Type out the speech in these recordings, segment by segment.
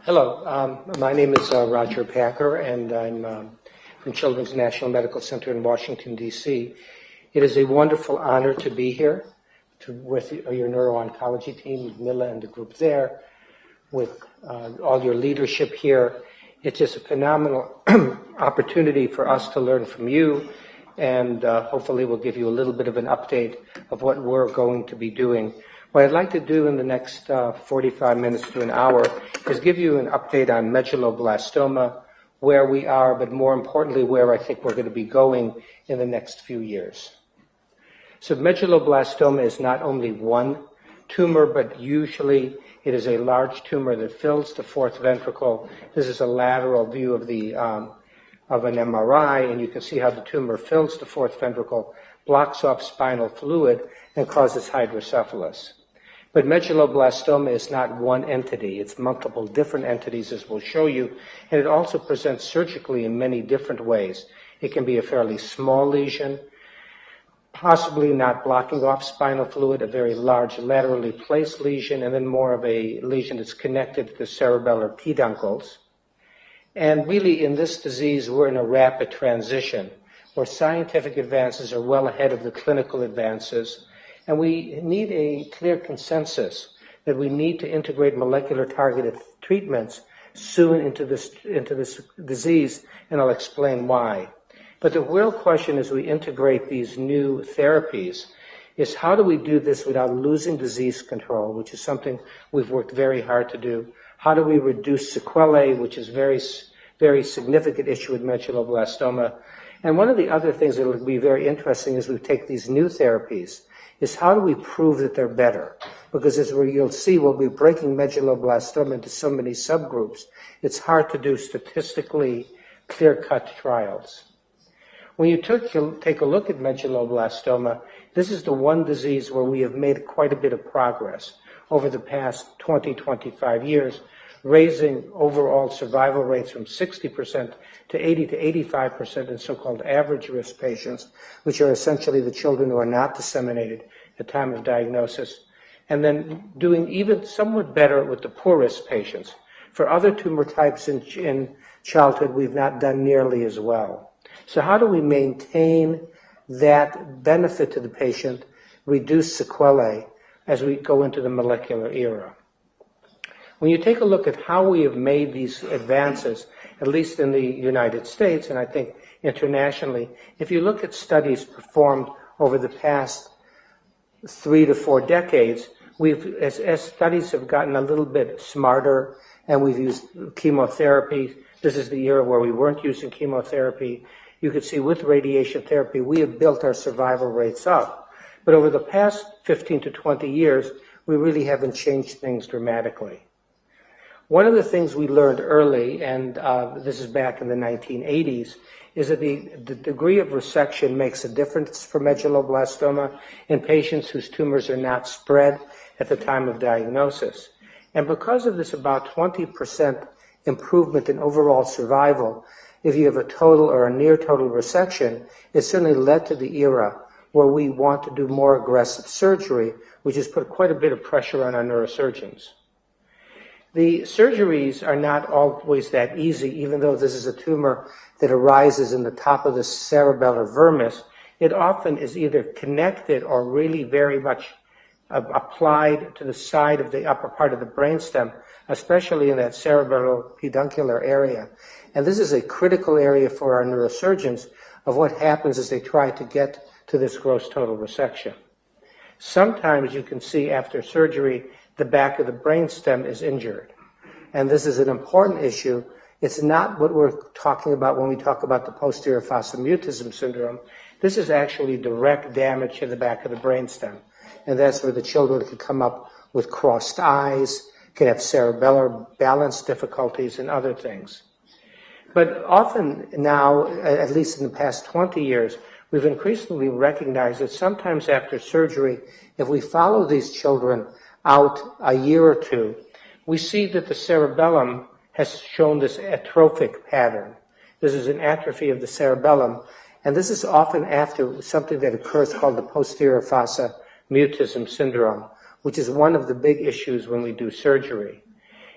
Hello, my name is Roger Packer, and I'm from Children's National Medical Center in Washington, D.C. It is a wonderful honor to be here with your neurooncology team, Mila and the group there, with all your leadership here. It's just a phenomenal opportunity for us to learn from you, and hopefully we'll give you a little bit of an update of what we're going to be doing. What I'd like to do in the next 45 minutes to an hour is give you an update on medulloblastoma, where we are, but more importantly, where I think we're going to be going in the next few years. So medulloblastoma is not only one tumor, but usually it is a large tumor that fills the fourth ventricle. This is a lateral view of an MRI, and you can see how the tumor fills the fourth ventricle, blocks off spinal fluid, and causes hydrocephalus. But medulloblastoma is not one entity. It's multiple different entities, as we'll show you, and it also presents surgically in many different ways. It can be a fairly small lesion, possibly not blocking off spinal fluid, a very large laterally placed lesion, and then more of a lesion that's connected to the cerebellar peduncles. And really, in this disease, we're in a rapid transition, where scientific advances are well ahead of the clinical advances. And we need a clear consensus that we need to integrate molecular targeted treatments soon into this disease, and I'll explain why. But the real question as we integrate these new therapies is how do we do this without losing disease control, which is something we've worked very hard to do. How do we reduce sequelae, which is very, very significant issue with medulloblastoma. And one of the other things that will be very interesting as we take these new therapies is how do we prove that they're better? Because as you'll see, we'll be breaking medulloblastoma into so many subgroups, it's hard to do statistically clear-cut trials. When you take a look at medulloblastoma, this is the one disease where we have made quite a bit of progress over the past 20, 25 years, raising overall survival rates from 60% to 80 to 85% in so-called average risk patients, which are essentially the children who are not disseminated at the time of diagnosis, and then doing even somewhat better with the poor risk patients. For other tumor types in childhood, we've not done nearly as well. So how do we maintain that benefit to the patient, reduce sequelae as we go into the molecular era? When you take a look at how we have made these advances, at least in the United States, and I think internationally, if you look at studies performed over the past 3 to 4 decades, as studies have gotten a little bit smarter and we've used chemotherapy, this is the era where we weren't using chemotherapy, you could see with radiation therapy, we have built our survival rates up. But over the past 15 to 20 years, we really haven't changed things dramatically. One of the things we learned early, and this is back in the 1980s, is that the degree of resection makes a difference for medulloblastoma in patients whose tumors are not spread at the time of diagnosis. And because of this about 20% improvement in overall survival, if you have a total or a near total resection, it certainly led to the era where we want to do more aggressive surgery, which has put quite a bit of pressure on our neurosurgeons. The surgeries are not always that easy, even though this is a tumor that arises in the top of the cerebellar vermis. It often is either connected or really very much applied to the side of the upper part of the brainstem, especially in that cerebellar peduncular area. And this is a critical area for our neurosurgeons of what happens as they try to get to this gross total resection. Sometimes you can see after surgery the back of the brainstem is injured. And this is an important issue. It's not what we're talking about when we talk about the posterior fossa mutism syndrome. This is actually direct damage to the back of the brainstem. And that's where the children can come up with crossed eyes, can have cerebellar balance difficulties and other things. But often now, at least in the past 20 years, we've increasingly recognized that sometimes after surgery, if we follow these children out a year or two, we see that the cerebellum has shown this atrophic pattern. This is an atrophy of the cerebellum, and this is often after something that occurs called the posterior fossa mutism syndrome, which is one of the big issues when we do surgery.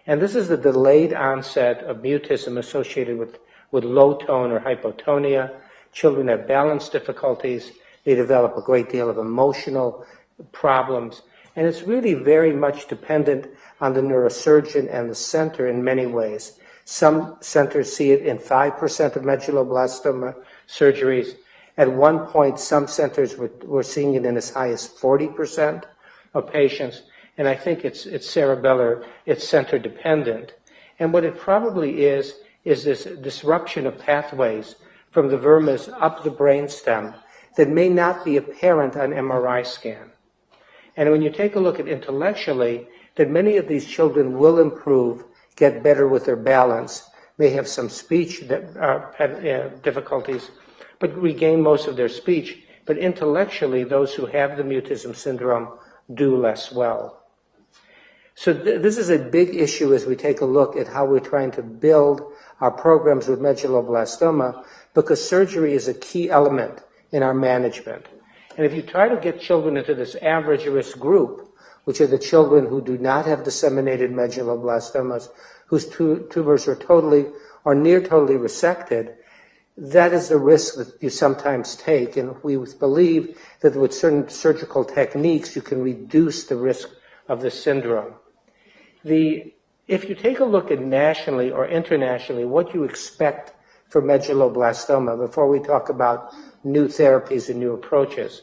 And this is the delayed onset of mutism associated with low tone or hypotonia. Children have balance difficulties. They develop a great deal of emotional problems. And it's really very much dependent on the neurosurgeon and the center in many ways. Some centers see it in 5% of medulloblastoma surgeries. At one point, some centers were seeing it in as high as 40% of patients. And I think it's cerebellar, it's center dependent. And what it probably is this disruption of pathways from the vermis up the brainstem that may not be apparent on MRI scan. And when you take a look at intellectually, that many of these children will improve, get better with their balance, may have some speech difficulties, but regain most of their speech. But intellectually, those who have the mutism syndrome do less well. So this is a big issue as we take a look at how we're trying to build our programs with medulloblastoma, because surgery is a key element in our management. And if you try to get children into this average risk group, which are the children who do not have disseminated medulloblastomas, whose tumors are totally or near totally resected, that is the risk that you sometimes take. And we believe that with certain surgical techniques, you can reduce the risk of the syndrome. If you take a look at nationally or internationally, what you expect for medulloblastoma, before we talk about new therapies and new approaches,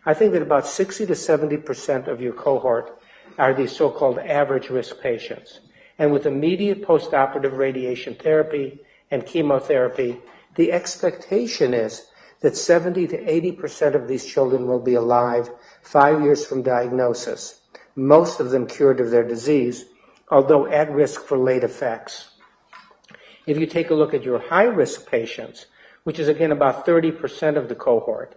I think that about 60 to 70% of your cohort are these so-called average risk patients. And with immediate postoperative radiation therapy and chemotherapy, the expectation is that 70 to 80% of these children will be alive 5 years from diagnosis, most of them cured of their disease, although at risk for late effects. If you take a look at your high-risk patients, which is again about 30% of the cohort,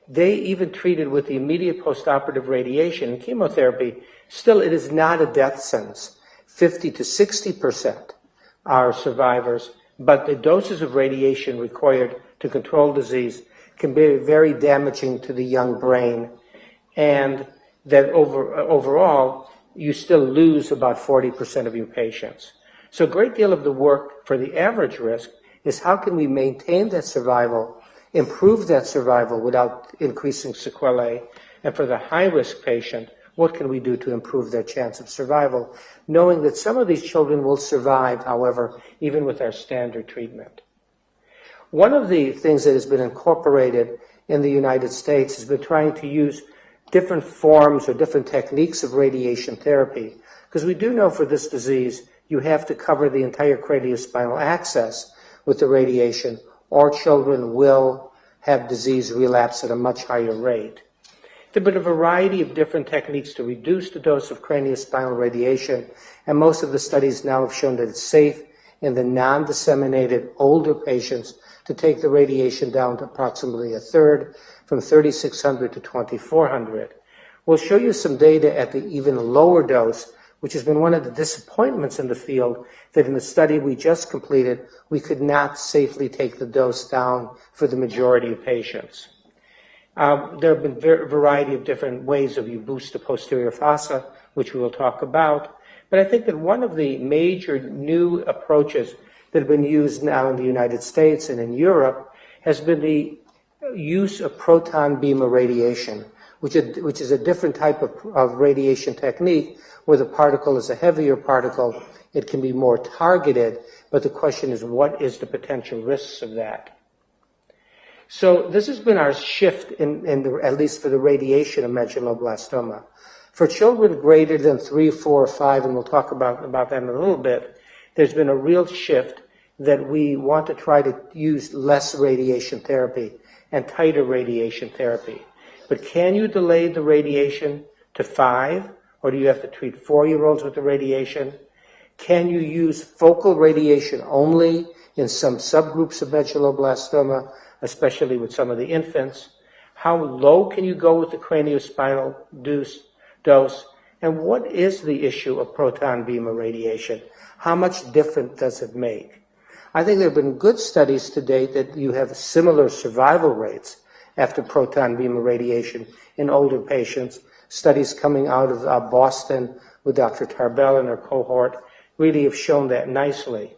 they even treated with the immediate postoperative radiation and chemotherapy, still it is not a death sentence. 50 to 60% are survivors, but the doses of radiation required to control disease can be very damaging to the young brain, and that overall, you still lose about 40% of your patients. So a great deal of the work for the average risk is how can we maintain that survival, improve that survival without increasing sequelae, and for the high-risk patient, what can we do to improve their chance of survival, knowing that some of these children will survive, however, even with our standard treatment. One of the things that has been incorporated in the United States has been trying to use different forms or different techniques of radiation therapy, because we do know for this disease you have to cover the entire craniospinal axis with the radiation, or children will have disease relapse at a much higher rate. There have been a variety of different techniques to reduce the dose of craniospinal radiation, and most of the studies now have shown that it's safe in the non-disseminated older patients to take the radiation down to approximately a third, from 3,600 to 2,400. We'll show you some data at the even lower dose, which has been one of the disappointments in the field, that in the study we just completed, we could not safely take the dose down for the majority of patients. There have been a variety of different ways of you boost the posterior fossa, which we will talk about. But I think that one of the major new approaches that have been used now in the United States and in Europe has been the use of proton beam irradiation, which is a different type of radiation technique where the particle is a heavier particle. It can be more targeted, but the question is, what is the potential risks of that? So this has been our shift at least for the radiation of medulloblastoma. For children greater than 3, 4, or 5, and we'll talk about that in a little bit, there's been a real shift that we want to try to use less radiation therapy and tighter radiation therapy. But can you delay the radiation to 5, or do you have to treat 4-year-olds with the radiation? Can you use focal radiation only in some subgroups of medulloblastoma, especially with some of the infants? How low can you go with the craniospinal dose? And what is the issue of proton beam irradiation? How much difference does it make? I think there have been good studies to date that you have similar survival rates after proton beam irradiation in older patients. Studies coming out of Boston with Dr. Tarbell and her cohort really have shown that nicely.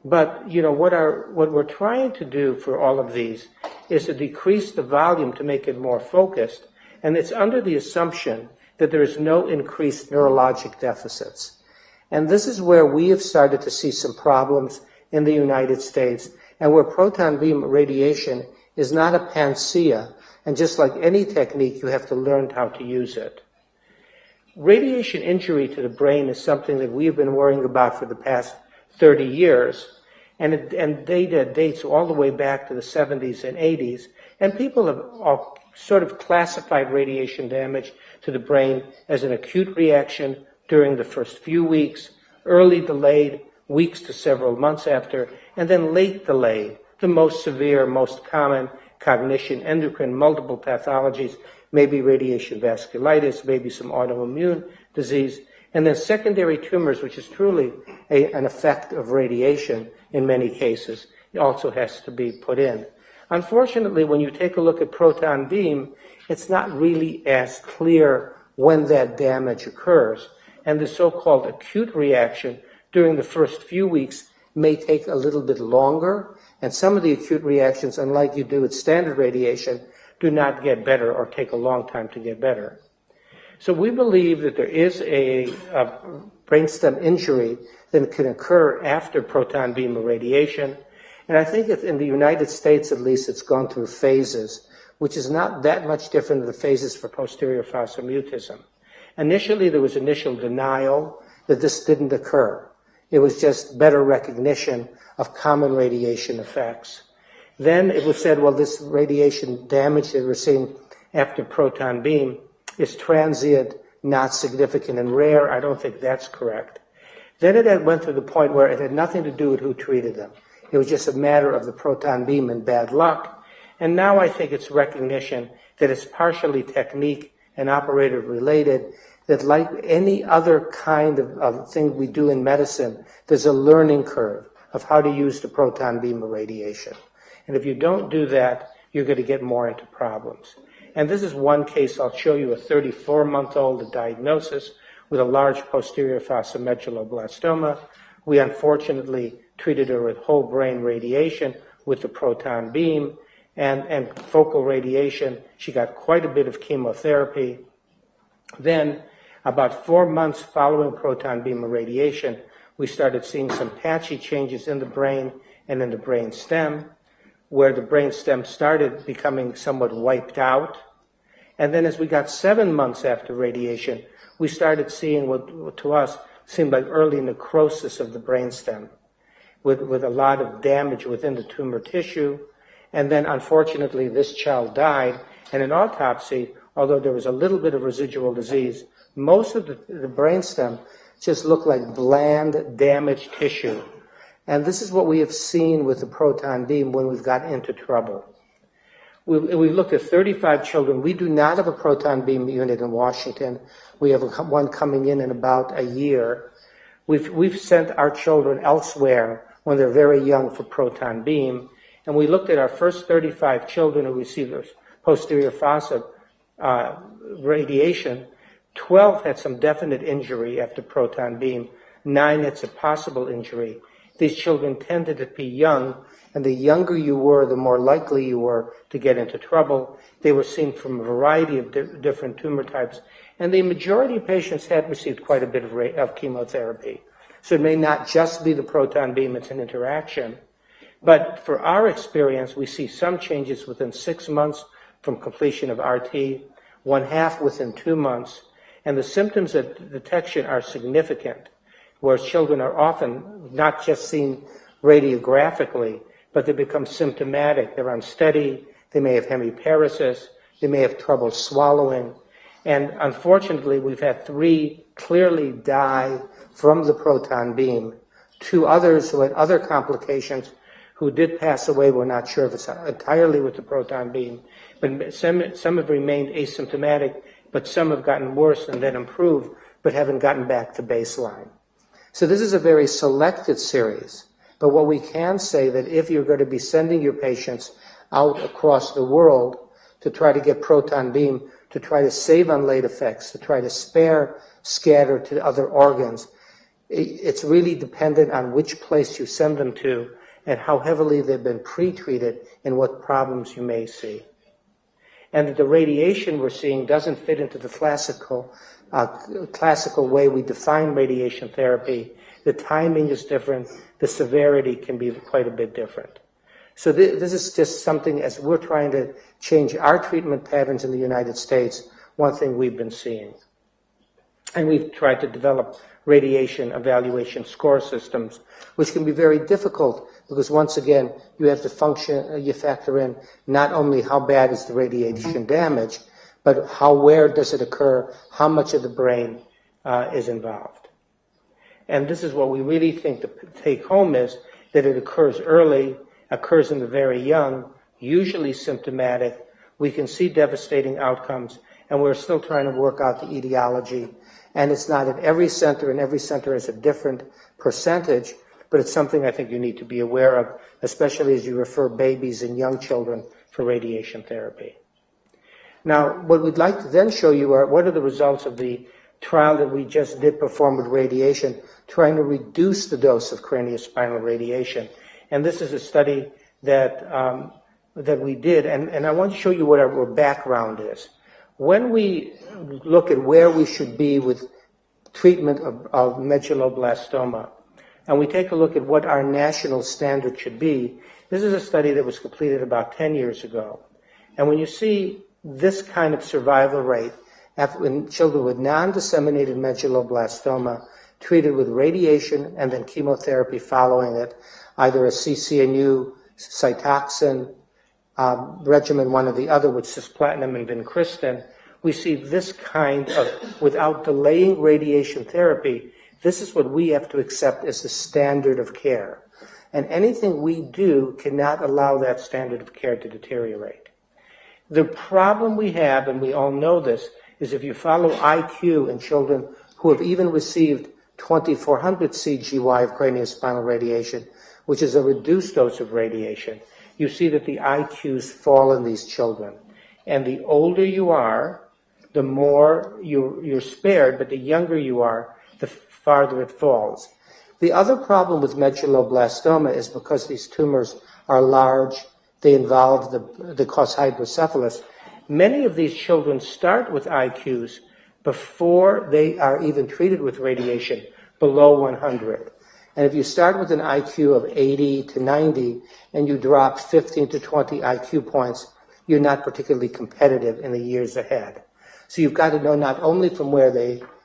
But, what we're trying to do for all of these is to decrease the volume to make it more focused, and it's under the assumption that there is no increased neurologic deficits. And this is where we have started to see some problems in the United States, and where proton beam radiation is not a panacea, and just like any technique, you have to learn how to use it. Radiation injury to the brain is something that we've been worrying about for the past 30 years, and data dates all the way back to the 70s and 80s, and people have all sort of classified radiation damage to the brain as an acute reaction during the first few weeks, early delayed, weeks to several months after, and then late delayed, the most severe, most common cognition, endocrine, multiple pathologies, maybe radiation vasculitis, maybe some autoimmune disease, and then secondary tumors, which is truly an effect of radiation in many cases. It also has to be put in. Unfortunately, when you take a look at proton beam, it's not really as clear when that damage occurs. And the so-called acute reaction during the first few weeks may take a little bit longer, and some of the acute reactions, unlike you do with standard radiation, do not get better or take a long time to get better. So we believe that there is a brainstem injury that can occur after proton beam irradiation, and I think in the United States at least it's gone through phases, which is not that much different than the phases for posterior fossa mutism. Initially, there was initial denial that this didn't occur. It was just better recognition of common radiation effects. Then it was said, well, this radiation damage that we're seeing after proton beam is transient, not significant and rare. I don't think that's correct. Then it went to the point where it had nothing to do with who treated them. It was just a matter of the proton beam and bad luck. And now I think it's recognition that it's partially technique and operator related, that like any other kind of thing we do in medicine, there's a learning curve of how to use the proton beam irradiation. And if you don't do that, you're going to get more into problems. And this is one case. I'll show you a 34-month-old diagnosis with a large posterior fossa medulloblastoma. We unfortunately treated her with whole brain radiation with the proton beam and focal radiation. She got quite a bit of chemotherapy. Then, about 4 months following proton beam irradiation, we started seeing some patchy changes in the brain and in the brain stem, where the brain stem started becoming somewhat wiped out. And then as we got 7 months after radiation, we started seeing what to us seemed like early necrosis of the brain stem, with a lot of damage within the tumor tissue. And then unfortunately this child died, and in autopsy, although there was a little bit of residual disease, most of the brain stem just looked like bland, damaged tissue. And this is what we have seen with the proton beam when we've got into trouble. We've looked at 35 children. We do not have a proton beam unit in Washington. We have one coming in about a year. We've sent our children elsewhere when they're very young for proton beam. And we looked at our first 35 children who received posterior fossa radiation. 12 had some definite injury after proton beam. 9 had some possible injury. These children tended to be young, and the younger you were, the more likely you were to get into trouble. They were seen from a variety of different tumor types, and the majority of patients had received quite a bit of chemotherapy. So it may not just be the proton beam, it's an interaction. But for our experience, we see some changes within 6 months from completion of RT, 1/2 within 2 months, and the symptoms of detection are significant, whereas children are often not just seen radiographically, but they become symptomatic. They're unsteady, they may have hemiparesis, they may have trouble swallowing, and unfortunately we've had 3 clearly die from the proton beam. 2 others who had other complications who did pass away, we're not sure if it's entirely with the proton beam, but some have remained asymptomatic, but some have gotten worse and then improved, but haven't gotten back to baseline. So this is a very selected series, but what we can say that if you're going to be sending your patients out across the world to try to get proton beam, to try to save on late effects, to try to spare scatter to other organs, it's really dependent on which place you send them to and how heavily they've been pre-treated and what problems you may see. And that the radiation we're seeing doesn't fit into the classical way we define radiation therapy. The timing is different. The severity can be quite a bit different. So this is just something, as we're trying to change our treatment patterns in the United States, one thing we've been seeing. And we've tried to develop radiation evaluation score systems, which can be very difficult because, once again, you have to you factor in not only how bad is the radiation damage, but where does it occur, how much of the brain is involved. And this is what we really think the take home is, that it occurs early, occurs in the very young, usually symptomatic. We can see devastating outcomes, and we're still trying to work out the etiology. And it's not at every center, and every center has a different percentage, but it's something I think you need to be aware of, especially as you refer babies and young children for radiation therapy. Now, what we'd like to then show you are what are the results of the trial that we just did perform with radiation, trying to reduce the dose of craniospinal radiation. And this is a study that we did, and I want to show you what our background is. When we look at where we should be with treatment of medulloblastoma, and we take a look at what our national standard should be, this is a study that was completed about 10 years ago. And when you see this kind of survival rate in children with non-disseminated medulloblastoma treated with radiation and then chemotherapy following it, either a CCNU, Cytoxan, regimen, one or the other, with cisplatin and vincristine, we see this kind of, without delaying radiation therapy, this is what we have to accept as the standard of care. And anything we do cannot allow that standard of care to deteriorate. The problem we have, and we all know this, is if you follow IQ in children who have even received 2400 CGY of craniospinal radiation, which is a reduced dose of radiation, you see that the IQs fall in these children. And the older you are, the more you're spared, but the younger you are, the farther it falls. The other problem with medulloblastoma is because these tumors are large, they cause hydrocephalus. Many of these children start with IQs before they are even treated with radiation, below 100. And if you start with an IQ of 80 to 90 and you drop 15 to 20 IQ points, you're not particularly competitive in the years ahead. So you've got to know not only from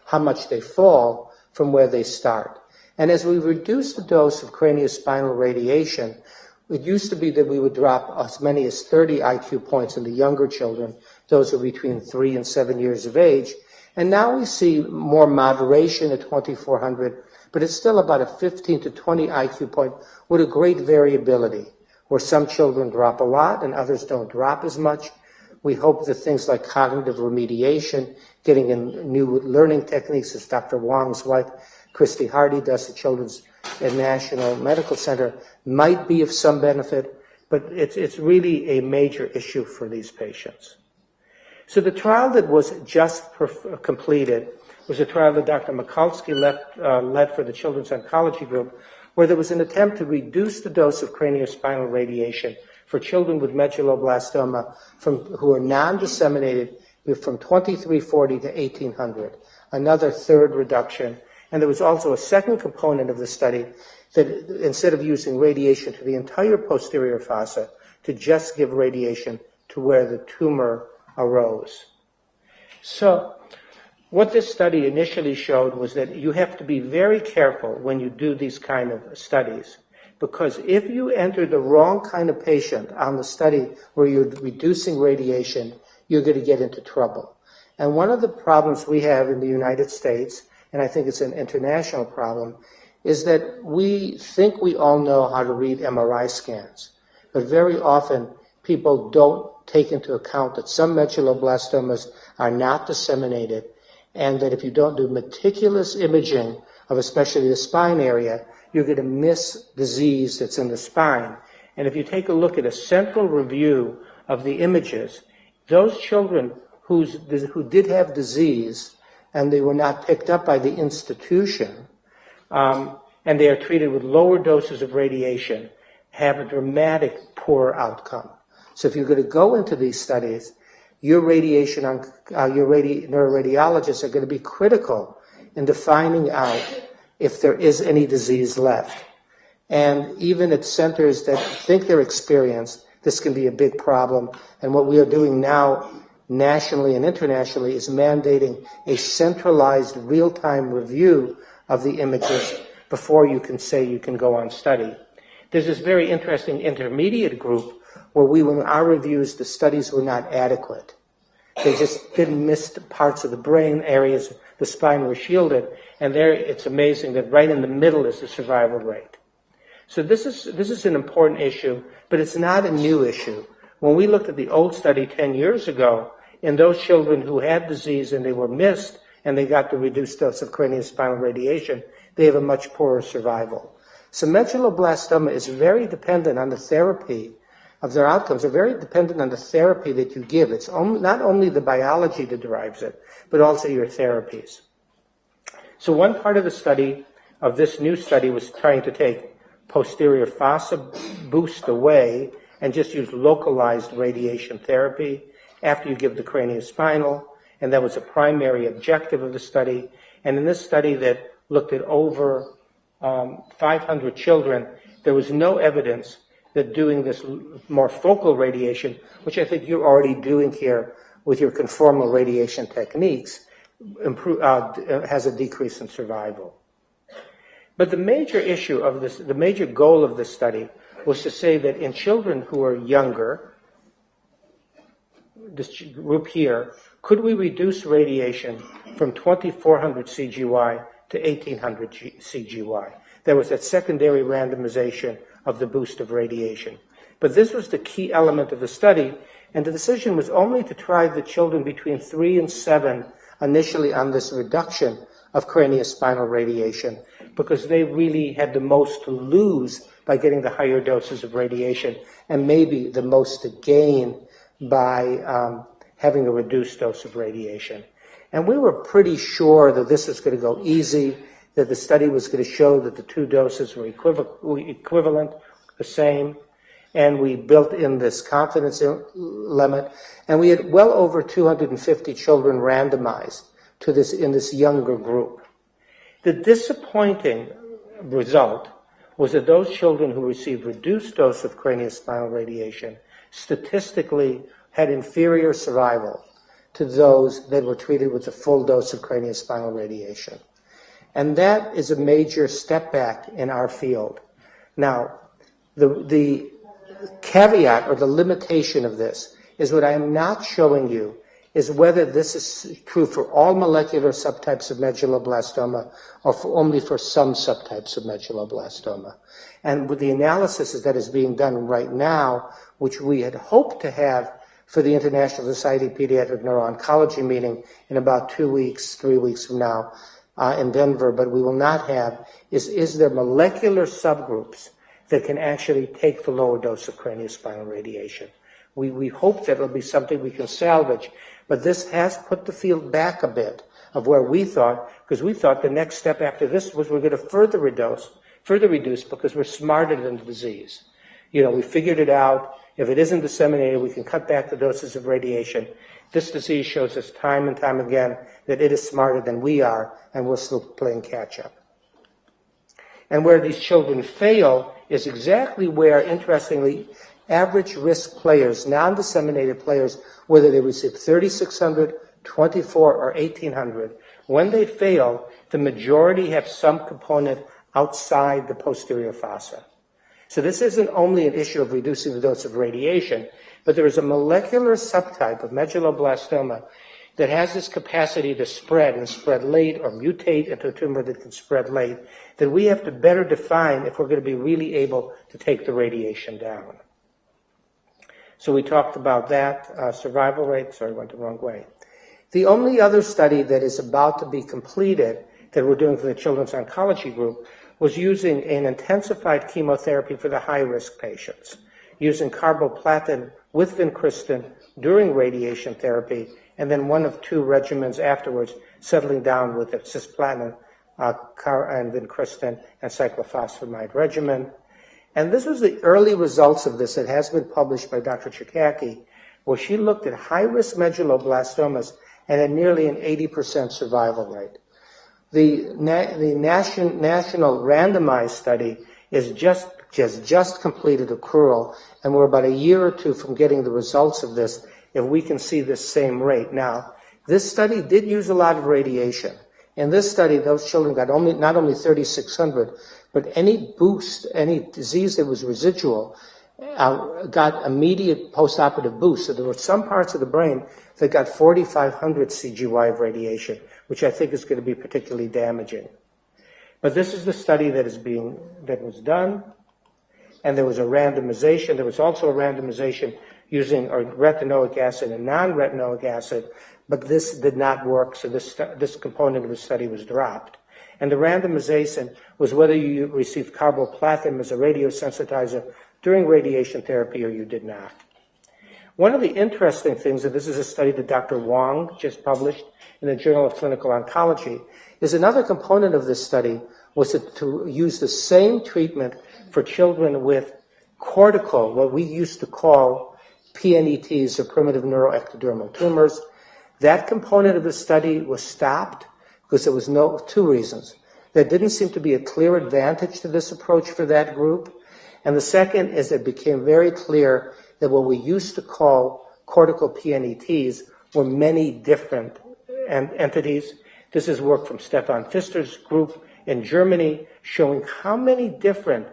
how much they fall, from where they start. And as we reduce the dose of craniospinal radiation, it used to be that we would drop as many as 30 IQ points in the younger children. Those are between 3 and 7 years of age. And now we see more moderation at 2400, but it's still about a 15 to 20 IQ point with a great variability, where some children drop a lot and others don't drop as much. We hope that things like cognitive remediation, getting in new learning techniques, as Dr. Wong's wife, Christy Hardy, does at Children's National Medical Center, might be of some benefit, but it's really a major issue for these patients. So the trial that was just completed was a trial that Dr. Mikulski led for the Children's Oncology Group, where there was an attempt to reduce the dose of craniospinal radiation for children with medulloblastoma who are non-disseminated from 2340 to 1800, another third reduction. And there was also a second component of the study that instead of using radiation to the entire posterior fossa, to just give radiation to where the tumor arose. So what this study initially showed was that you have to be very careful when you do these kind of studies, because if you enter the wrong kind of patient on the study where you're reducing radiation, you're going to get into trouble. And one of the problems we have in the United States, and I think it's an international problem, is that we think we all know how to read MRI scans, but very often people don't take into account that some medulloblastomas are not disseminated, and that if you don't do meticulous imaging of especially the spine area, you're going to miss disease that's in the spine. And if you take a look at a central review of the images, those children who did have disease and they were not picked up by the institution and they are treated with lower doses of radiation, have a dramatic poor outcome. So if you're going to go into these studies, your neuroradiologists are going to be critical in defining out if there is any disease left. And even at centers that think they're experienced, this can be a big problem. And what we are doing now, nationally and internationally, is mandating a centralized real-time review of the images before you can say you can go on study. There's this very interesting intermediate group where in our reviews, the studies were not adequate. They just didn't miss the parts of the brain areas, the spine were shielded, and there it's amazing that right in the middle is the survival rate. So this is an important issue, but it's not a new issue. When we looked at the old study 10 years ago, in those children who had disease and they were missed and they got the reduced dose of craniospinal radiation, they have a much poorer survival. So medulloblastoma is very dependent on the therapy of their outcomes, are very dependent on the therapy that you give. It's not only the biology that derives it, but also your therapies. So one part of the study, of this new study, was trying to take posterior fossa boost away and just use localized radiation therapy after you give the craniospinal, and that was a primary objective of the study. And in this study that looked at over 500 children, there was no evidence that doing this more focal radiation, which I think you're already doing here with your conformal radiation techniques, has a decrease in survival. But the major issue of this, the major goal of this study was to say that in children who are younger, this group here, could we reduce radiation from 2400 CGY to 1800 CGY? There was that secondary randomization of the boost of radiation. But this was the key element of the study, and the decision was only to try the children between 3 and 7 initially on this reduction of craniospinal radiation, because they really had the most to lose by getting the higher doses of radiation, and maybe the most to gain by having a reduced dose of radiation. And we were pretty sure that this was going to go easy, that the study was going to show that the two doses were equivalent, the same, and we built in this confidence limit, and we had well over 250 children randomized to this in this younger group. The disappointing result was that those children who received reduced dose of craniospinal radiation statistically had inferior survival to those that were treated with the full dose of craniospinal radiation. And that is a major step back in our field. Now, the caveat or the limitation of this is what I am not showing you is whether this is true for all molecular subtypes of medulloblastoma or only for some subtypes of medulloblastoma. And with the analysis that is being done right now, which we had hoped to have for the International Society of Pediatric Neurooncology meeting in about 2 weeks, 3 weeks from now in Denver, but we will not have, is there molecular subgroups that can actually take the lower dose of craniospinal radiation. We hope that it'll be something we can salvage, but this has put the field back a bit of where we thought, because we thought the next step after this was we're going to further reduce because we're smarter than the disease. You know, we figured it out. If it isn't disseminated, we can cut back the doses of radiation. This disease shows us time and time again that it is smarter than we are, and we're still playing catch-up. And where these children fail is exactly where, interestingly, average risk players, non-disseminated players, whether they receive 3,600, 24, or 1,800, when they fail, the majority have some component outside the posterior fossa. So this isn't only an issue of reducing the dose of radiation, but there is a molecular subtype of medulloblastoma that has this capacity to spread and spread late or mutate into a tumor that can spread late that we have to better define if we're going to be really able to take the radiation down. So we talked about that, survival rate. Sorry, I went the wrong way. The only other study that is about to be completed that we're doing for the Children's Oncology Group was using an intensified chemotherapy for the high-risk patients, using carboplatin with vincristine during radiation therapy, and then one of two regimens afterwards, settling down with a cisplatin and vincristine and cyclophosphamide regimen. And this was the early results of this. It has been published by Dr. Chikaki, where she looked at high-risk medulloblastomas and had nearly an 80% survival rate. The national randomized study is just completed accrual, and we're about a year or two from getting the results of this if we can see this same rate. Now, this study did use a lot of radiation. In this study, those children got not only 3,600, but any boost, any disease that was residual, got immediate postoperative boost. So there were some parts of the brain that got 4,500 CGY of radiation, which I think is going to be particularly damaging. But this is the study that was done, and there was a randomization. There was also a randomization using retinoic acid and non-retinoic acid, but this did not work, so this component of the study was dropped. And the randomization was whether you received carboplatin as a radiosensitizer during radiation therapy or you did not. One of the interesting things, and this is a study that Dr. Wong just published in the Journal of Clinical Oncology, is another component of this study was to use the same treatment for children with cortical, what we used to call PNETs, or primitive neuroectodermal tumors. That component of the study was stopped because there was two reasons. There didn't seem to be a clear advantage to this approach for that group. And the second is it became very clear that what we used to call cortical PNETs were many different entities. This is work from Stefan Pfister's group in Germany showing how many different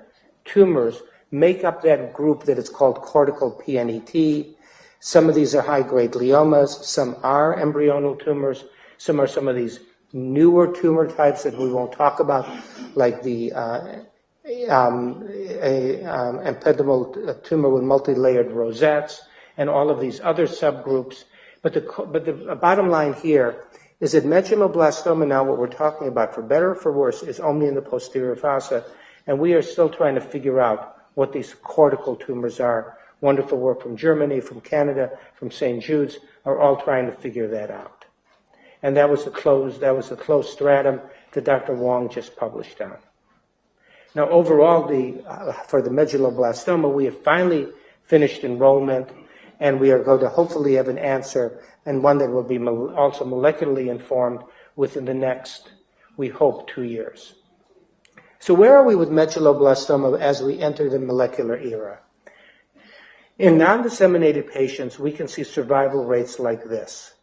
tumors make up that group that is called cortical PNET. Some of these are high-grade gliomas, some are embryonal tumors, some are some of these newer tumor types that we won't talk about, like the ependymal tumor with multi-layered rosettes, and all of these other subgroups. But the bottom line here is that medulloblastoma, now what we're talking about, for better or for worse, is only in the posterior fossa, and we are still trying to figure out what these cortical tumors are. Wonderful work from Germany, from Canada, from St. Jude's, are all trying to figure that out. And that was the closed stratum that Dr. Wong just published on. Now, overall, for the medulloblastoma, we have finally finished enrollment, and we are going to hopefully have an answer, and one that will be also molecularly informed within the next, we hope, 2 years. So where are we with medulloblastoma as we enter the molecular era? In non-disseminated patients, we can see survival rates like this.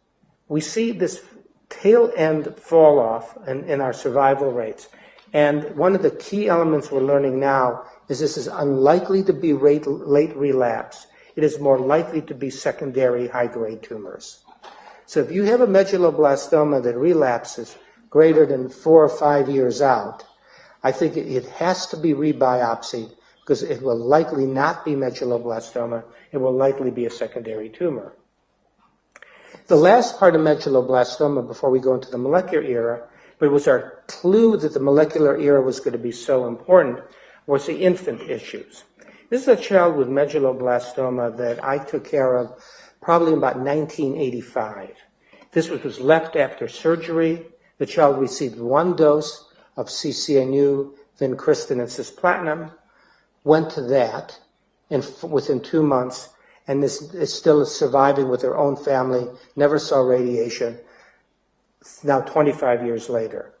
We see this tail end fall off in our survival rates. And one of the key elements we're learning now is this is unlikely to be late relapse. It is more likely to be secondary high-grade tumors. So if you have a medulloblastoma that relapses greater than 4 or 5 years out, I think it has to be rebiopsied because it will likely not be medulloblastoma. It will likely be a secondary tumor. The last part of medulloblastoma before we go into the molecular era, but it was our clue that the molecular era was going to be so important, was the infant issues. This is a child with medulloblastoma that I took care of probably about 1985. This was left after surgery. The child received 1 dose of CCNU, vincristine, and cisplatin, went to that within 2 months, and is still surviving with her own family, never saw radiation, now 25 years later.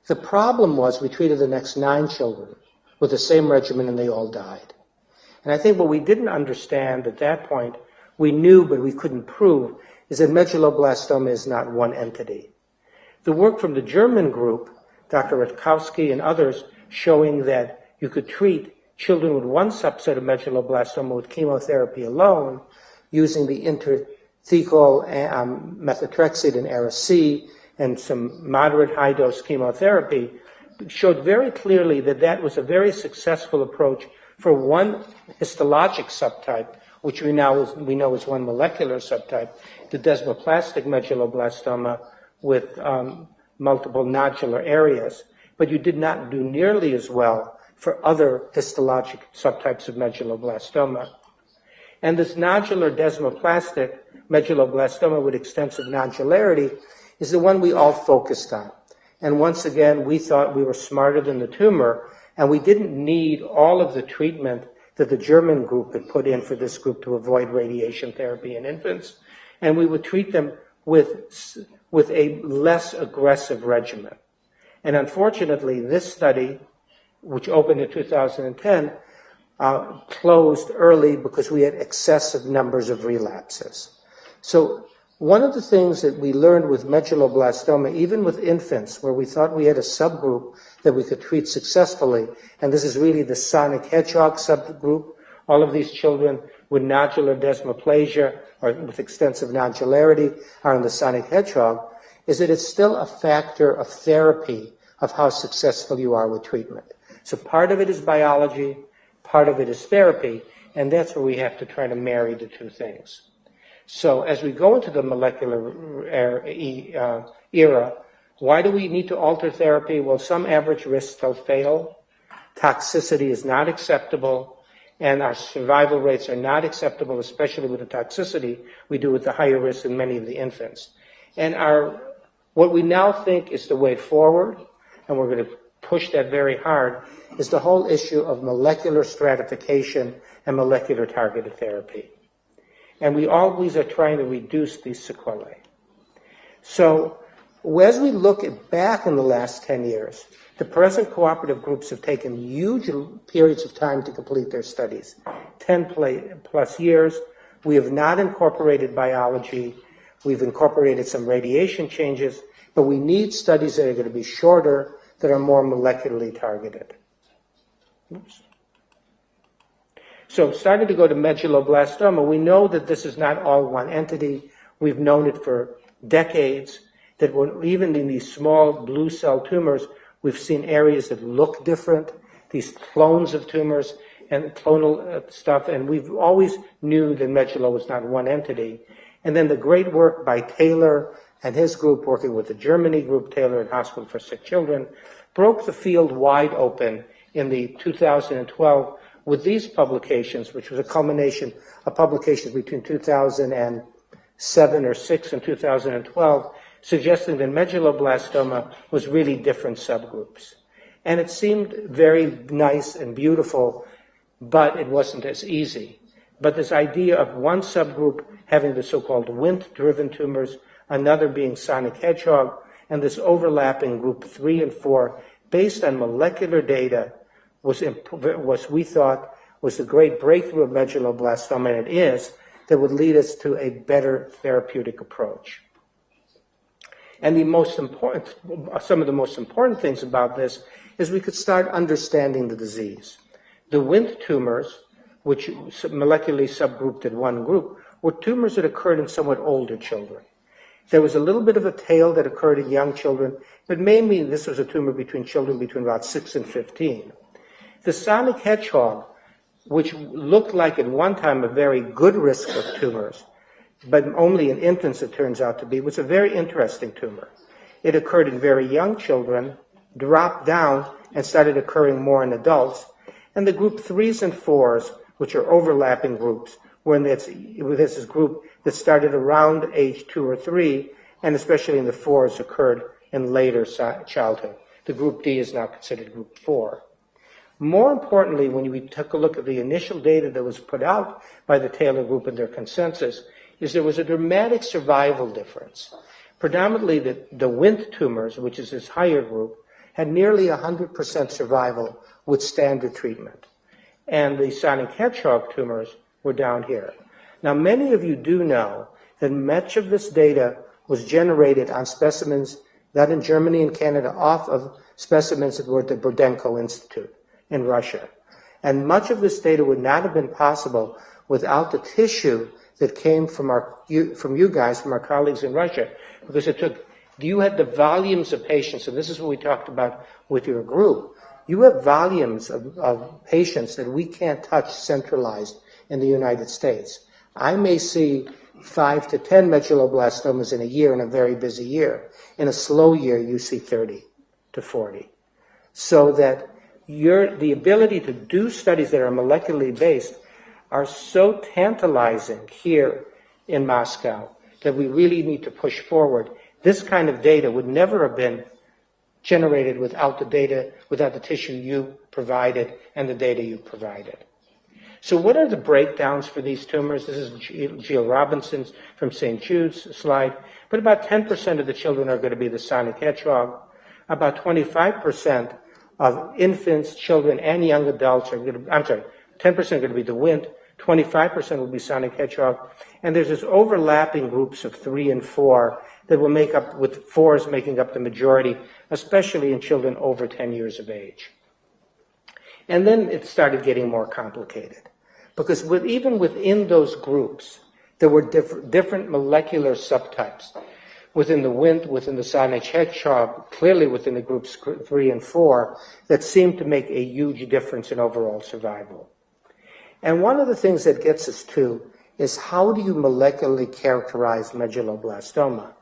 The problem was we treated the next 9 children with the same regimen, and they all died. And I think what we didn't understand at that point, we knew but we couldn't prove, is that medulloblastoma is not one entity. The work from the German group, Dr. Rutkowski and others, showing that you could treat children with one subset of medulloblastoma with chemotherapy alone, using the intrathecal methotrexate and Ara-C and some moderate high-dose chemotherapy, showed very clearly that that was a very successful approach for one histologic subtype, which we know is one molecular subtype, the desmoplastic medulloblastoma with multiple nodular areas. But you did not do nearly as well for other histologic subtypes of medulloblastoma. And this nodular desmoplastic medulloblastoma with extensive nodularity is the one we all focused on. And once again, we thought we were smarter than the tumor, and we didn't need all of the treatment that the German group had put in for this group to avoid radiation therapy in infants. And we would treat them with a less aggressive regimen. And unfortunately, this study, which opened in 2010, closed early because we had excessive numbers of relapses. So one of the things that we learned with medulloblastoma, even with infants, where we thought we had a subgroup that we could treat successfully, and this is really the sonic hedgehog subgroup, all of these children with nodular desmoplasia or with extensive nodularity are in the sonic hedgehog, is that it's still a factor of therapy of how successful you are with treatment. So part of it is biology, part of it is therapy, and that's where we have to try to marry the two things. So as we go into the molecular era, why do we need to alter therapy? Well, some average risks still fail. Toxicity is not acceptable, and our survival rates are not acceptable, especially with the toxicity we do with the higher risk in many of the infants. And what we now think is the way forward, and we're going to push that very hard, is the whole issue of molecular stratification and molecular targeted therapy. And we always are trying to reduce these sequelae. So as we look back in the last 10 years, the present cooperative groups have taken huge periods of time to complete their studies, 10 plus years. We have not incorporated biology. We've incorporated some radiation changes, but we need studies that are going to be shorter, that are more molecularly targeted. Oops. So starting to go to medulloblastoma, we know that this is not all one entity. We've known it for decades, that even in these small blue cell tumors, we've seen areas that look different, these clones of tumors and clonal stuff, and we've always knew that medullo was not one entity. And then the great work by Taylor and his group, working with the Germany group, Taylor and Hospital for Sick Children, broke the field wide open in the 2012 with these publications, which was a culmination of publications between 2007 or 6 and 2012, suggesting that medulloblastoma was really different subgroups. And it seemed very nice and beautiful, but it wasn't as easy. But this idea of one subgroup having the so-called Wnt-driven tumors, another being sonic hedgehog, and this overlapping group 3 and 4, based on molecular data, was we thought was the great breakthrough of medulloblastoma, and it is, that would lead us to a better therapeutic approach. And some of the most important things about this is we could start understanding the disease. The Wnt tumors, which molecularly subgrouped in one group, were tumors that occurred in somewhat older children. There was a little bit of a tail that occurred in young children, but mainly this was a tumor between children between about 6 and 15. The sonic hedgehog, which looked like at one time a very good risk of tumors, but only in infants it turns out to be, was a very interesting tumor. It occurred in very young children, dropped down, and started occurring more in adults. And the group 3s and 4s, which are overlapping groups, were in this group that started around age 2 or 3, and especially in the 4s occurred in later childhood. The group D is now considered group 4. More importantly, when we took a look at the initial data that was put out by the Taylor group and their consensus, is there was a dramatic survival difference. Predominantly the Wnt tumors, which is this higher group, had nearly 100% survival with standard treatment. And the sonic hedgehog tumors were down here. Now, many of you do know that much of this data was generated on specimens, not in Germany and Canada, off of specimens that were at the Burdenko Institute in Russia. And much of this data would not have been possible without the tissue that came from you guys, from our colleagues in Russia, because you had the volumes of patients, and this is what we talked about with your group. You have volumes of patients that we can't touch centralized in the United States. I may see 5 to 10 medulloblastomas in a year in a very busy year. In a slow year, you see 30 to 40. So that the ability to do studies that are molecularly based are so tantalizing here in Moscow that we really need to push forward. This kind of data would never have been generated without the data, without the tissue you provided and the data you provided. So what are the breakdowns for these tumors? This is Geo Robinson's from St. Jude's slide. But about 10% of the children are going to be the sonic hedgehog. About 25% of infants, children, and young adults are going to, 10% are going to be the Wnt, 25% will be sonic hedgehog, and there's this overlapping groups of 3 and 4 that will make up, with 4s making up the majority, especially in children over 10 years of age. And then it started getting more complicated, because even within those groups, there were different molecular subtypes. Within the Wnt, within the sonic hedgehog, clearly within the groups 3 and 4, that seemed to make a huge difference in overall survival. And one of the things that gets us to is how do you molecularly characterize medulloblastoma?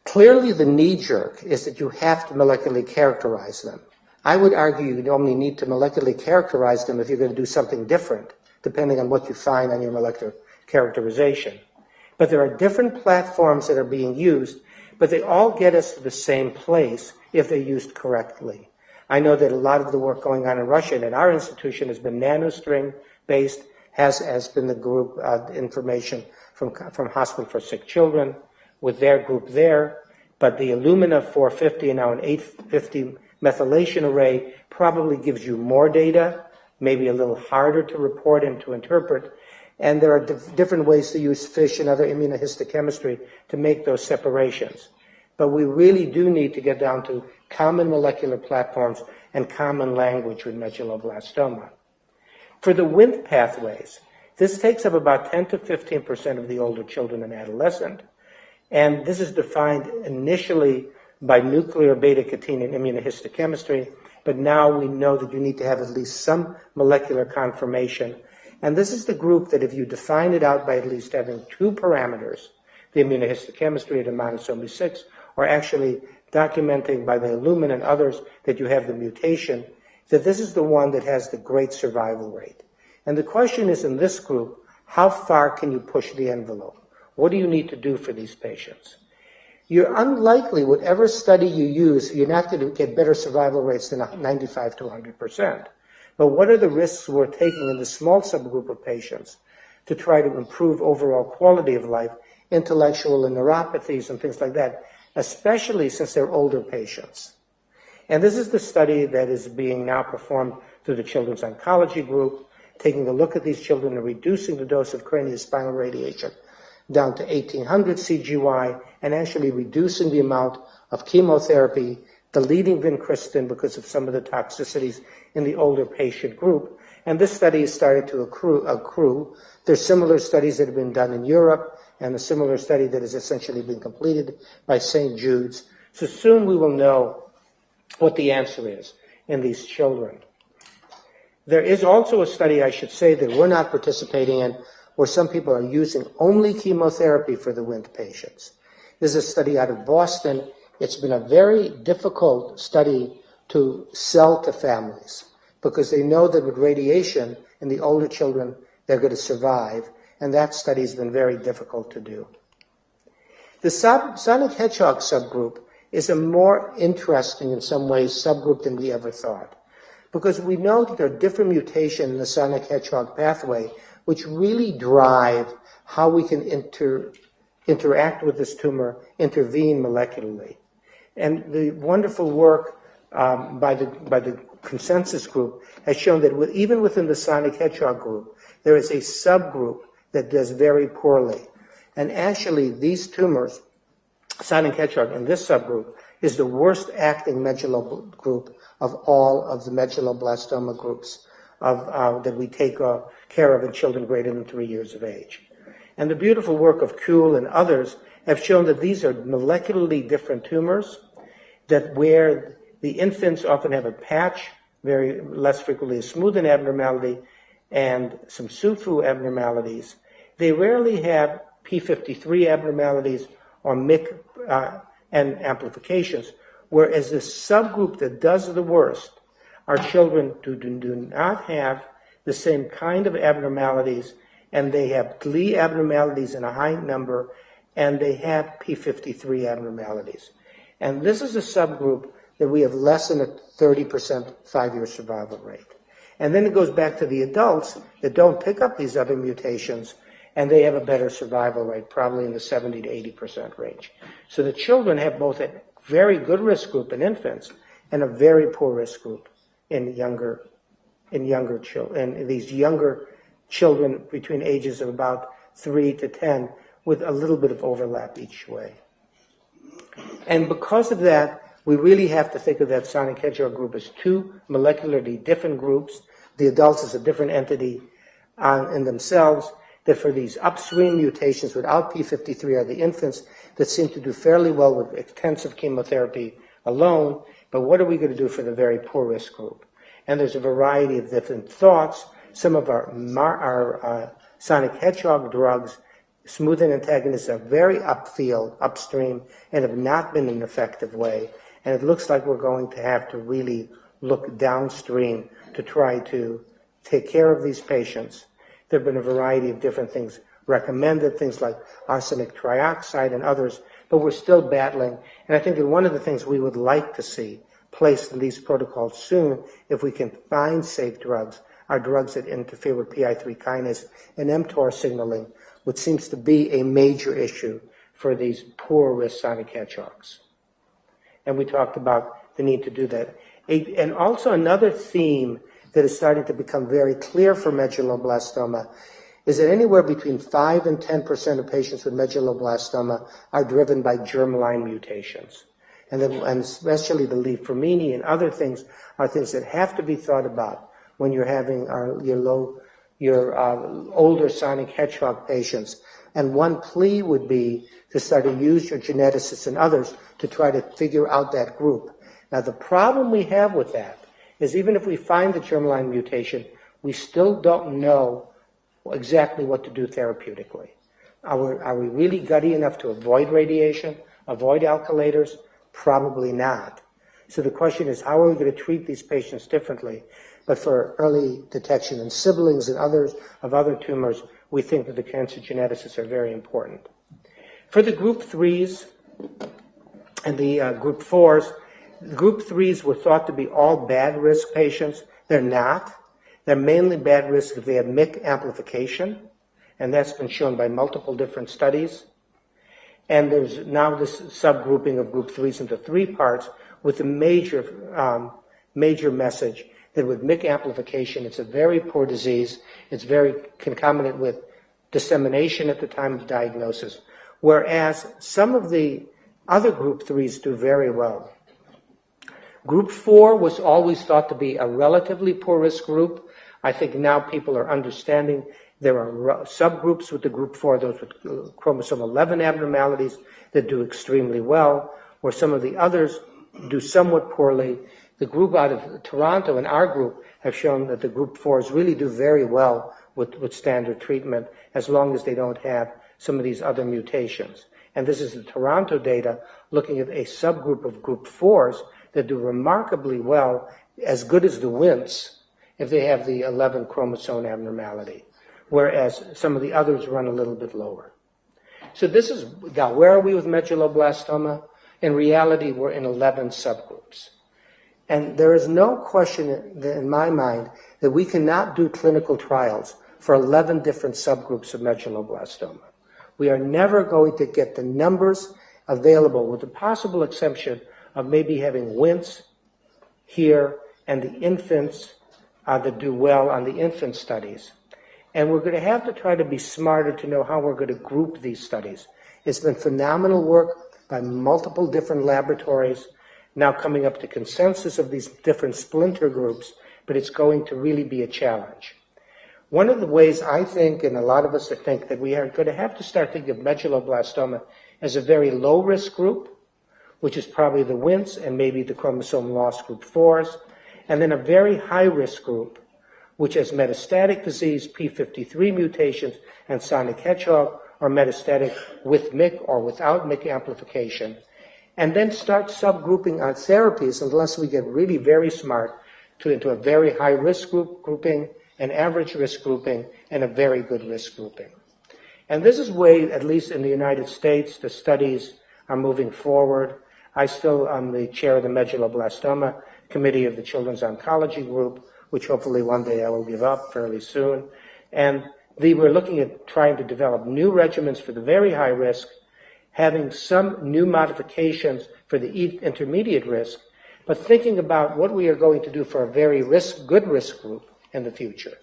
Clearly the knee-jerk is that you have to molecularly characterize them. I would argue you only need to molecularly characterize them if you're going to do something different, depending on what you find on your molecular characterization. But there are different platforms that are being used, but they all get us to the same place if they're used correctly. I know that a lot of the work going on in Russia and at our institution has been nanostring-based, has been the group information from Hospital for Sick Children with their group there. But the Illumina 450 and now an 850 methylation array probably gives you more data, maybe a little harder to report and to interpret. And there are different ways to use FISH and other immunohistochemistry to make those separations. But we really do need to get down to common molecular platforms and common language with medulloblastoma. For the Wnt pathways, this takes up about 10 to 15% of the older children and adolescent. And this is defined initially by nuclear beta-catenin immunohistochemistry, but now we know that you need to have at least some molecular confirmation. And this is the group that if you define it out by at least having 2 parameters, the immunohistochemistry at a monosomy 6, or actually documenting by the Illumina and others that you have the mutation, that this is the one that has the great survival rate. And the question is in this group, how far can you push the envelope? What do you need to do for these patients? You're unlikely, whatever study you use, you're not going to get better survival rates than 95 to 100%. But what are the risks we're taking in the small subgroup of patients to try to improve overall quality of life, intellectual and neuropathies and things like that, especially since they're older patients? And this is the study that is being now performed through the Children's Oncology Group, taking a look at these children and reducing the dose of craniospinal radiation down to 1800 CGY and actually reducing the amount of chemotherapy, deleting vincristine because of some of the toxicities in the older patient group. And this study has started to accrue. There's similar studies that have been done in Europe and a similar study that has essentially been completed by St. Jude's. So soon we will know what the answer is in these children. There is also a study, I should say, that we're not participating in where some people are using only chemotherapy for the Wnt patients. This is a study out of Boston. It's been a very difficult study to sell to families because they know that with radiation in the older children, they're going to survive, and that study has been very difficult to do. The sonic hedgehog subgroup is a more interesting, in some ways, subgroup than we ever thought, because we know that there are different mutations in the sonic hedgehog pathway which really drive how we can interact with this tumor, intervene molecularly. And the wonderful work by the consensus group has shown that even within the sonic hedgehog group, there is a subgroup that does very poorly. And actually, these tumors, sonic hedgehog in this subgroup, is the worst acting medullo group of all of the medulloblastoma groups that we take care of in children greater than 3 years of age. And the beautiful work of Kuhl and others have shown that these are molecularly different tumors, that where the infants often have a patch, very less frequently a smoothen abnormality, and some SUFU abnormalities, they rarely have P53 abnormalities or MYC and amplifications, whereas the subgroup that does the worst are children who do not have the same kind of abnormalities, and they have GLI abnormalities in a high number, and they have P53 abnormalities. And this is a subgroup that we have less than a 30% 5-year survival rate. And then it goes back to the adults that don't pick up these other mutations, and they have a better survival rate, probably in the 70 to 80% range. So the children have both a very good risk group in infants and a very poor risk group in these younger children between ages of about 3 to 10, with a little bit of overlap each way. And because of that, we really have to think of that sonic hedgehog group as two molecularly different groups. The adults is a different entity in themselves, that for these upstream mutations without P53 are the infants that seem to do fairly well with intensive chemotherapy alone, but what are we going to do for the very poor risk group? And there's a variety of different thoughts. Some of our sonic hedgehog drugs, smoothing antagonists, are very upfield, upstream, and have not been an effective way. And it looks like we're going to have to really look downstream to try to take care of these patients. There have been a variety of different things recommended, things like arsenic trioxide and others, but we're still battling. And I think that one of the things we would like to see placed in these protocols soon, if we can find safe drugs, are drugs that interfere with PI3 kinase and mTOR signaling, which seems to be a major issue for these poor risk sonic hedgehogs. And we talked about the need to do that. And also another theme that is starting to become very clear for medulloblastoma is that anywhere between 5 and 10% of patients with medulloblastoma are driven by germline mutations. And especially the Li-Fermini and other things are things that have to be thought about when you're having your older sonic hedgehog patients. And one plea would be to start to use your geneticists and others to try to figure out that group. Now, the problem we have with that is even if we find the germline mutation, we still don't know exactly what to do therapeutically. Are we really gutty enough to avoid radiation, avoid alkylators? Probably not. So the question is, how are we going to treat these patients differently? But for early detection in siblings and others of other tumors, we think that the cancer geneticists are very important. For the group 3s and the group 4s, group 3s were thought to be all bad risk patients. They're not. They're mainly bad risk if they have MYC amplification, and that's been shown by multiple different studies. And there's now this subgrouping of group 3s into 3 parts with a major message that with MYC amplification, it's a very poor disease. It's very concomitant with dissemination at the time of diagnosis, whereas some of the other group 3s do very well. Group 4 was always thought to be a relatively poor risk group. I think now people are understanding there are subgroups with the group 4, those with chromosome 11 abnormalities that do extremely well, where some of the others do somewhat poorly. The group out of Toronto and our group have shown that the group 4s really do very well with standard treatment as long as they don't have some of these other mutations. And this is the Toronto data looking at a subgroup of group 4s that do remarkably well, as good as the WINTs, if they have the 11 chromosome abnormality, whereas some of the others run a little bit lower. So this is, now where are we with medulloblastoma? In reality, we're in 11 subgroups. And there is no question in my mind that we cannot do clinical trials for 11 different subgroups of medulloblastoma. We are never going to get the numbers available, with the possible exception of maybe having WINTs here and the infants that do well on the infant studies. And we're going to have to try to be smarter to know how we're going to group these studies. It's been phenomenal work by multiple different laboratories, now coming up to consensus of these different splinter groups, but it's going to really be a challenge. One of the ways I think, and a lot of us think, that we are going to have to start thinking of medulloblastoma as a very low-risk group, which is probably the WINTs and maybe the chromosome loss group 4s, and then a very high-risk group, which has metastatic disease, P53 mutations, and sonic hedgehog, or metastatic with MYC or without MYC amplification, and then start subgrouping our therapies unless we get really very smart into a very high-risk grouping, an average risk grouping, and a very good risk grouping. And this is way, at least in the United States, the studies are moving forward. I still am the chair of the Medulloblastoma Committee of the Children's Oncology Group, which hopefully one day I will give up fairly soon. And we're looking at trying to develop new regimens for the very high risk, having some new modifications for the intermediate risk, but thinking about what we are going to do for a very good risk group in the future.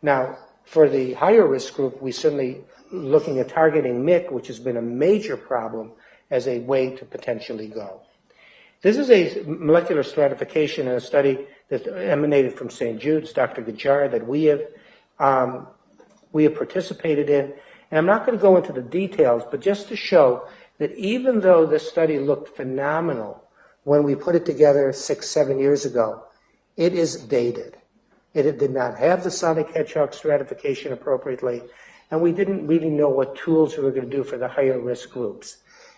Now, for the higher risk group, we certainly looking at targeting MYC, which has been a major problem, as a way to potentially go. This is a molecular stratification in a study that emanated from St. Jude's, Dr. Gilbert, that we have participated in. And I'm not going to go into the details, but just to show that even though this study looked phenomenal when we put it together 6-7 years ago, it is dated. It did not have the sonic hedgehog stratification appropriately, and we didn't really know what tools we were going to do for the higher risk groups.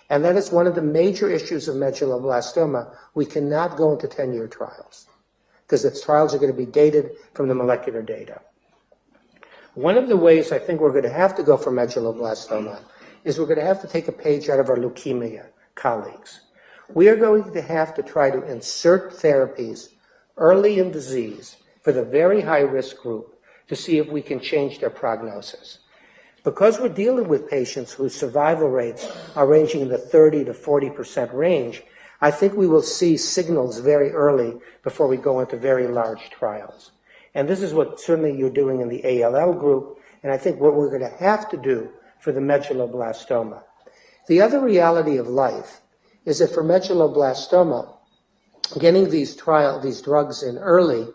And that is one of the major issues of medulloblastoma. We cannot go into 10-year trials because its trials are going to be dated from the molecular data. One of the ways I think we're going to have to go for medulloblastoma is we're going to have to take a page out of our leukemia colleagues. We are going to have to try to insert therapies early in disease for the very high-risk group to see if we can change their prognosis. Because we're dealing with patients whose survival rates are ranging in the 30 to 40% range, I think we will see signals very early before we go into very large trials. And this is what certainly you're doing in the ALL group, and I think what we're going to have to do for the medulloblastoma. The other reality of life is that for medulloblastoma, getting these drugs in early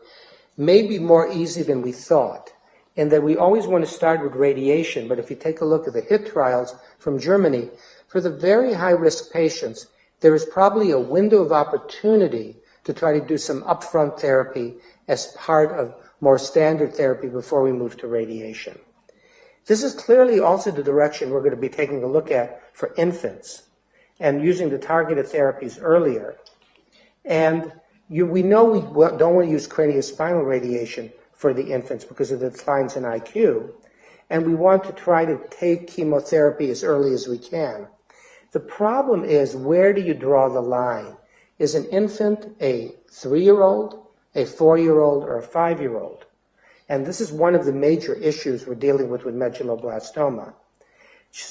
may be more easy than we thought, in that we always want to start with radiation, but if you take a look at the HIT trials from Germany, for the very high-risk patients, there is probably a window of opportunity to try to do some upfront therapy as part of more standard therapy before we move to radiation. This is clearly also the direction we're going to be taking a look at for infants and using the targeted therapies earlier. And we know we don't want to use craniospinal radiation for the infants because of the declines in IQ, and we want to try to take chemotherapy as early as we can. The problem is, where do you draw the line? Is an infant a 3-year-old, a 4-year-old, or a 5-year-old? And this is one of the major issues we're dealing with medulloblastoma.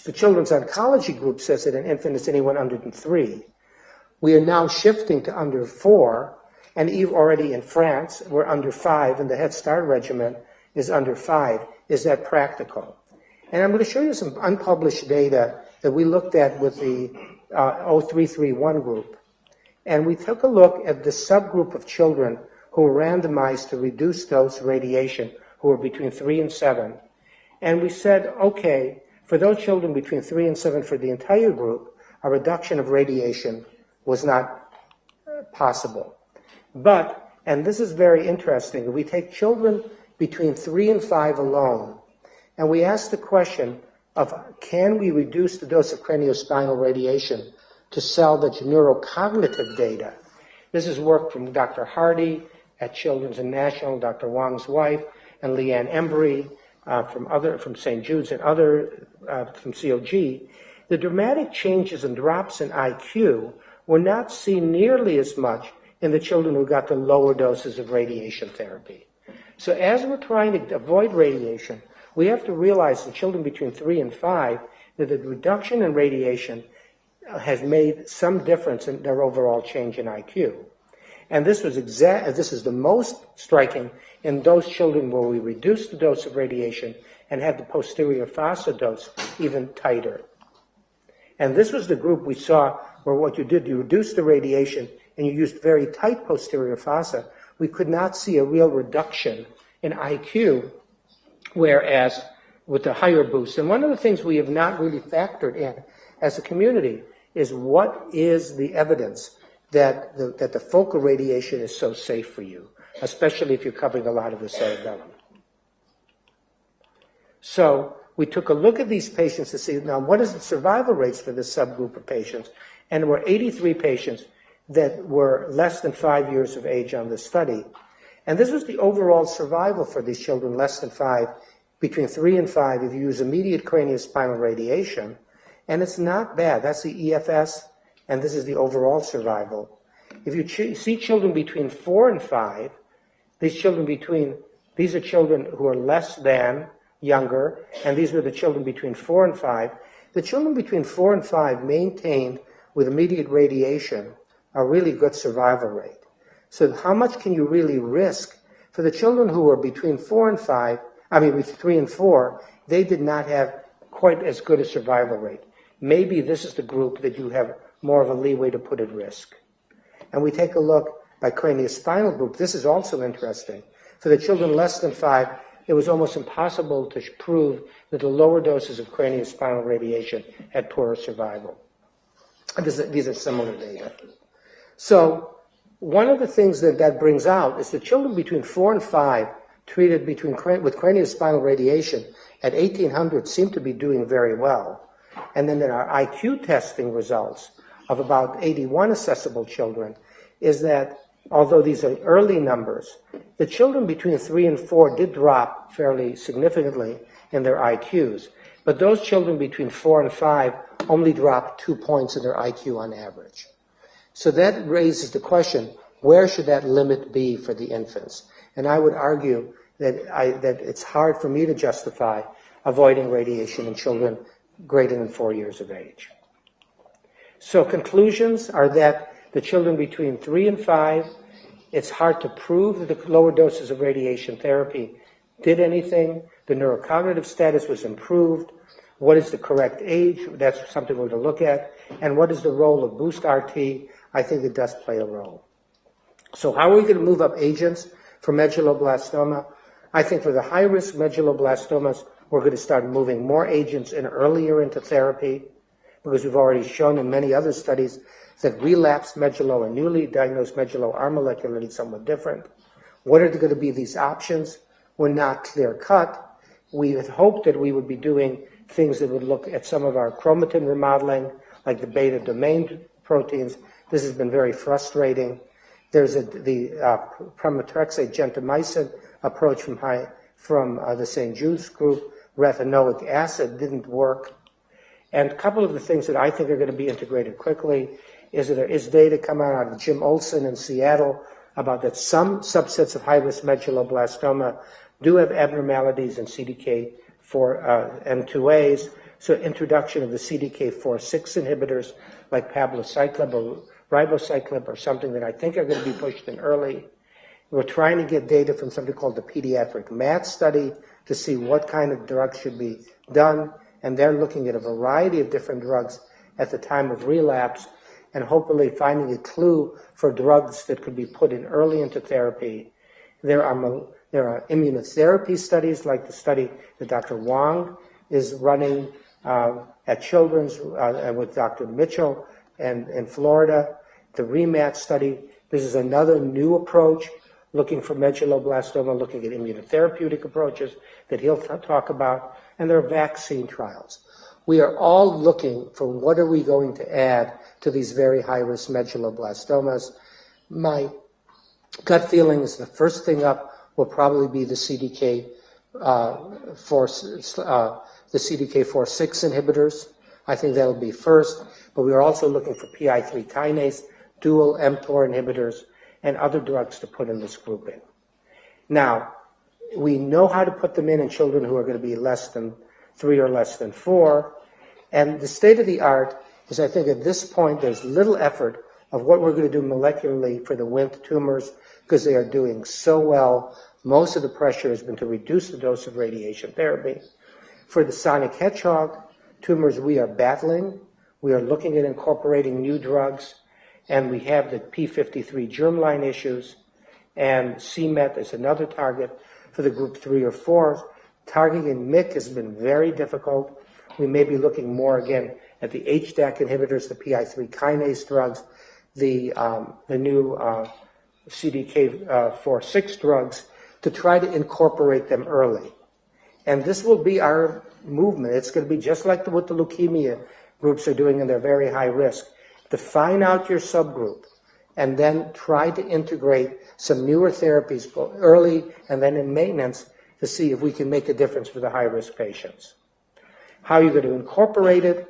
The Children's Oncology Group says that an infant is anyone under 3. We are now shifting to under 4, and already in France, we're under 5, and the Head Start regimen is under 5. Is that practical? And I'm going to show you some unpublished data that we looked at with the 0331 group. And we took a look at the subgroup of children who were randomized to reduced dose radiation, who were between 3 and 7. And we said, okay, for those children between 3 and 7 for the entire group, a reduction of radiation was not possible. But, and this is very interesting, we take children between 3 and 5 alone, and we ask the question of, can we reduce the dose of craniospinal radiation to salvage neurocognitive data? This is work from Dr. Hardy at Children's and National, Dr. Wang's wife, and Leanne Embry from St. Jude's and other from COG. The dramatic changes and drops in IQ were not seen nearly as much in the children who got the lower doses of radiation therapy. So as we're trying to avoid radiation, we have to realize in children between 3 and 5 that the reduction in radiation has made some difference in their overall change in IQ. And this is the most striking in those children where we reduced the dose of radiation and had the posterior fossa dose even tighter. And this was the group we saw where what you did, you reduced the radiation and you used very tight posterior fossa. We could not see a real reduction in IQ, whereas with the higher boost. And one of the things we have not really factored in as a community is what is the evidence that the focal radiation is so safe for you, especially if you're covering a lot of the cerebellum. So we took a look at these patients to see, now, what is the survival rates for this subgroup of patients? And there were 83 patients that were less than 5 years of age on this study. And this was the overall survival for these children less than 5, between 3 and 5, if you use immediate craniospinal radiation. And it's not bad. That's the EFS and this is the overall survival. If you see children between 4 and 5, these are children who are less than, younger, and these were the children between 4 and 5. The children between 4 and 5 maintained, with immediate radiation, a really good survival rate. So how much can you really risk? For the children who were between 3 and 4, they did not have quite as good a survival rate. Maybe this is the group that you have more of a leeway to put at risk. And we take a look by craniospinal group. This is also interesting. For the children less than 5, it was almost impossible to prove that the lower doses of craniospinal radiation had poorer survival. These are similar data. So one of the things that brings out is the children between 4 and 5 treated with craniospinal radiation at 1800 seem to be doing very well. And then in our IQ testing results of about 81 assessable children is that although these are early numbers, the children between 3 and 4 did drop fairly significantly in their IQs. But those children between 4 and 5 only dropped 2 points in their IQ on average. So that raises the question, where should that limit be for the infants? And I would argue that it's hard for me to justify avoiding radiation in children greater than 4 years of age. So conclusions are that the children between 3 and 5, it's hard to prove that the lower doses of radiation therapy did anything. The neurocognitive status was improved. What is the correct age? That's something we're going to look at. And what is the role of boost RT? I think it does play a role. So how are we going to move up agents for medulloblastoma? I think for the high-risk medulloblastomas, we're going to start moving more agents in earlier into therapy, because we've already shown in many other studies that relapsed medullo and newly diagnosed medullo are molecularly somewhat different. What are going to be these options? We're not clear-cut. We had hoped that we would be doing things that would look at some of our chromatin remodeling, like the beta domain proteins. This has been very frustrating. There's the promethorexate gentamicin approach from the St. Jude's group. Retinoic acid didn't work. And a couple of the things that I think are going to be integrated quickly is that there is data coming out of Jim Olson in Seattle about that some subsets of high-risk medulloblastoma do have abnormalities in CDK4 M2As. So introduction of the CDK4/6 inhibitors like palbociclib or ribociclib or something that I think are going to be pushed in early. We're trying to get data from something called the pediatric MAT study to see what kind of drugs should be done. And they're looking at a variety of different drugs at the time of relapse and hopefully finding a clue for drugs that could be put in early into therapy. There are immunotherapy studies like the study that Dr. Wong is running at Children's with Dr. Mitchell and in Florida. The REMAT study, this is another new approach looking for medulloblastoma, looking at immunotherapeutic approaches that he'll talk about, and there are vaccine trials. We are all looking for what are we going to add to these very high-risk medulloblastomas. My gut feeling is the first thing up will probably be the CDK4/6 inhibitors. I think that'll be first, but we are also looking for PI3 kinase, dual mTOR inhibitors, and other drugs to put in this grouping. Now, we know how to put them in children who are going to be less than 3 or less than 4, and the state of the art is, I think at this point, there's little effort of what we're going to do molecularly for the Wnt tumors because they are doing so well. Most of the pressure has been to reduce the dose of radiation therapy. For the sonic hedgehog tumors, we are battling. We are looking at incorporating new drugs, and we have the p53 germline issues, and CMET is another target for the group 3 or 4. Targeting MYC has been very difficult. We may be looking more again at the HDAC inhibitors, the PI3 kinase drugs, the new CDK4/6 drugs to try to incorporate them early. And this will be our movement. It's going to be just like what the leukemia groups are doing in their very high risk. Define out your subgroup and then try to integrate some newer therapies both early and then in maintenance to see if we can make a difference for the high-risk patients. How are you going to incorporate it?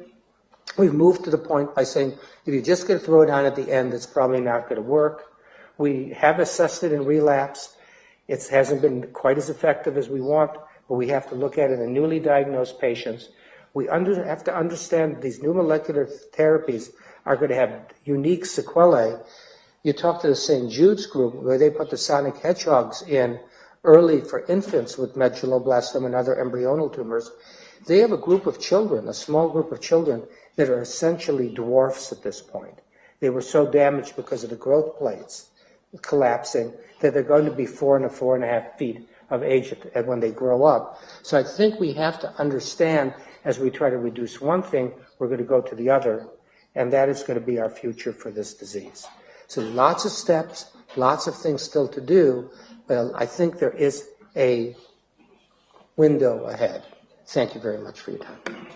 We've moved to the point by saying, if you're just going to throw it on at the end, it's probably not going to work. We have assessed it in relapse. It hasn't been quite as effective as we want, but we have to look at it in newly diagnosed patients. We have to understand these new molecular therapies are going to have unique sequelae. You talk to the St. Jude's group, where they put the sonic hedgehogs in early for infants with medulloblastoma and other embryonal tumors. They have a group of children, a small group of children, that are essentially dwarfs at this point. They were so damaged because of the growth plates collapsing that they're going to be 4 and 4.5 feet of age when they grow up. So I think we have to understand, as we try to reduce one thing, we're going to go to the other, and that is going to be our future for this disease. So lots of steps, lots of things still to do, but I think there is a window ahead. Thank you very much for your time.